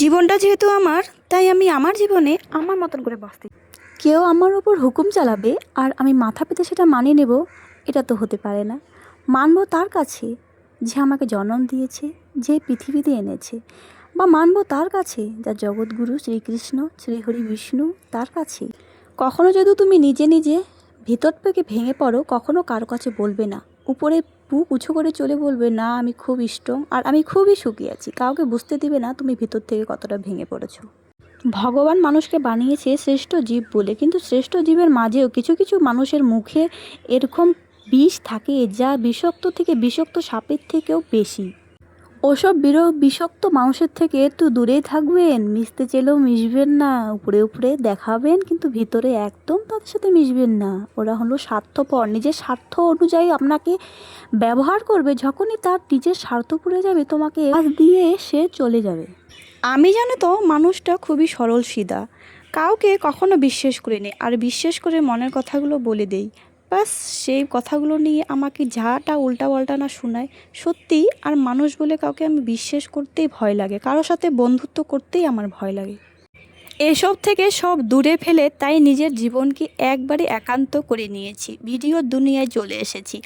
জীবনটা যেহেতু আমার, তাই আমি আমার জীবনে আমার মতন করে বাঁচতে। কেউ আমার ওপর হুকুম চালাবে আর আমি মাথা পেতে সেটা মানিয়ে নেব, এটা তো হতে পারে না। মানব তার কাছে যে আমাকে জন্ম দিয়েছে, যে পৃথিবীতে এনেছে, বা মানব তার কাছে যা জগৎগুরু শ্রীকৃষ্ণ শ্রীহরি বিষ্ণু তার কাছে। কখনো যদি তুমি নিজে নিজে ভিতর থেকে ভেঙে পড়ো, কখনো কারো কাছে বলবে না, উপরে বুক উঁচু করে চলে বলবে না আমি খুব স্ট্রং আর আমি খুবই সুখী আছি। কাউকে বুঝতে দিবে না তুমি ভিতর থেকে কতটা ভেঙে পড়েছো। ভগবান মানুষকে বানিয়েছে শ্রেষ্ঠ জীব বলে, কিন্তু শ্রেষ্ঠ জীবের মাঝেও কিছু কিছু মানুষের মুখে এরকম বিষ থাকে যা বিষাক্ত থেকে বিষাক্ত সাপের থেকেও বেশি। ওসব বিষাক্ত মানুষের থেকে একটু দূরেই থাকবেন, মিশতে চেলেও মিশবেন না, উপরে উপরে দেখাবেন কিন্তু ভিতরে একদম তাদের সাথে মিশবেন না। ওরা হলো স্বার্থপর, নিজের স্বার্থ অনুযায়ী আপনাকে ব্যবহার করবে। যখনই তার নিজের স্বার্থ পুড়ে যাবে তোমাকে কাজ দিয়ে সে চলে যাবে। আমি জানো তো মানুষটা খুবই সরল সিধা, কাউকে কখনো বিশ্বাস করিনি, আর বিশ্বাস করে মনের কথাগুলো বলে দেই। বাস সেই কথাগুলো নিয়ে আমাকে যাটা উল্টাপাল্টা না শোনায় সত্যি। আর মানুষ বলে কাউকে আমি বিশ্বাস করতেই ভয় লাগে, কারোর সাথে বন্ধুত্ব করতেই আমার ভয় লাগে। এসব থেকে সব দূরে ফেলে তাই নিজের জীবনকে একবারে একান্ত করে নিয়েছি, ভিডিওর দুনিয়ায় চলে এসেছি।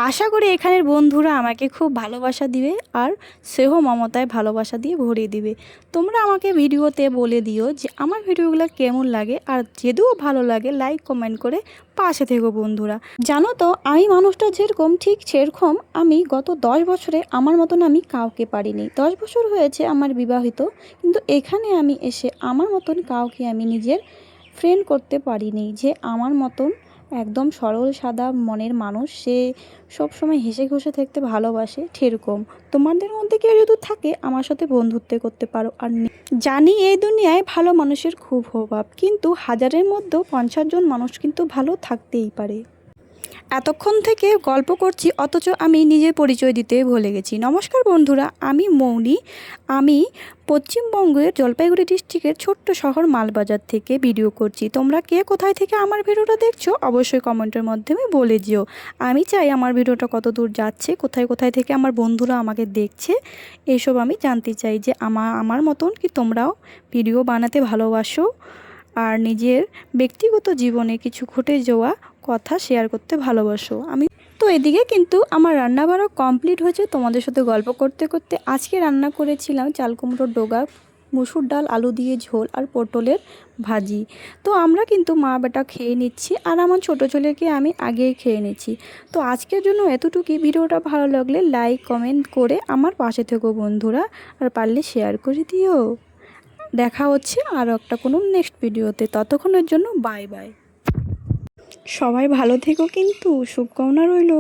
আশা করি এখানের বন্ধুরা আমাকে খুব ভালোবাসা দিবে আর স্নেহ মমতায় ভালোবাসা দিয়ে ভরিয়ে দিবে। তোমরা আমাকে ভিডিওতে বলে দিও যে আমার ভিডিওগুলো কেমন লাগে, আর যদিও ভালো লাগে লাইক কমেন্ট করে পাশে থেকো বন্ধুরা। জানো তো আমি মানুষটা যেরকম ঠিক সেরকম আমি গত 10 বছরে আমার মতন আমি কাউকে পারিনি। 10 বছর হয়েছে আমার বিবাহিত, কিন্তু এখানে আমি এসে আমার মতন কাউকে আমি নিজের ফ্রেন্ড করতে পারিনি যে আমার মতন একদম সরল সাদা মনের মানুষ, সে সবসময় হেসে খুশে থাকতে ভালোবাসে। সেরকম তোমাদের মধ্যে কেউ যদি থাকে আমার সাথে বন্ধুত্ব করতে পারো। আর জানি এই দুনিয়ায় ভালো মানুষের খুব অভাব, কিন্তু হাজারের মধ্যেও 50 জন মানুষ কিন্তু ভালো থাকতেই পারে। এতক্ষণ থেকে গল্প করছি অথচ আমি নিজের পরিচয় দিতে ভুলে গেছি। নমস্কার বন্ধুরা, আমি মৌনি। আমি পশ্চিমবঙ্গের জলপাইগুড়ি ডিস্ট্রিক্টের ছোট্ট শহর মালবাজার থেকে ভিডিও করছি। তোমরা কে কোথায় থেকে আমার ভিডিওটা দেখছো অবশ্যই কমেন্টের মাধ্যমে বলে যেও। আমি চাই আমার ভিডিওটা কত দূর যাচ্ছে, কোথায় কোথায় থেকে আমার বন্ধুরা আমাকে দেখছে, এসব আমি জানতে চাই যে আমার মতন কি তোমরাও ভিডিও বানাতে ভালোবাসো আর নিজের ব্যক্তিগত জীবনে কিছু ঘটে যাওয়া কথা শেয়ার করতে ভালোবাসো। আমি তো এদিকে কিন্তু আমার রান্নাবাড়া কমপ্লিট হয়েছে। তোমাদের সাথে গল্প করতে করতে আজকে রান্না করেছিলাম চাল কুমড়োর ডোগা, মুসুর ডাল আলু দিয়ে ঝোল আর পটলের ভাজি। তো আমরা কিন্তু মা বেটা খেয়ে নিচ্ছি, আর আমার ছোটো ছেলেকে আমি আগেই খেয়ে নিচ্ছি। তো আজকের জন্য এতটুকুই। ভিডিওটা ভালো লাগলে লাইক কমেন্ট করে আমার পাশে থেকো বন্ধুরা, আর পারলে শেয়ার করে দিও। দেখা হচ্ছে আরও একটা কোনো নেক্সট ভিডিওতে, ততক্ষণের জন্য বাই বাই। সবাই ভালো থেকো, কিন্তু শুভকামনা রইল।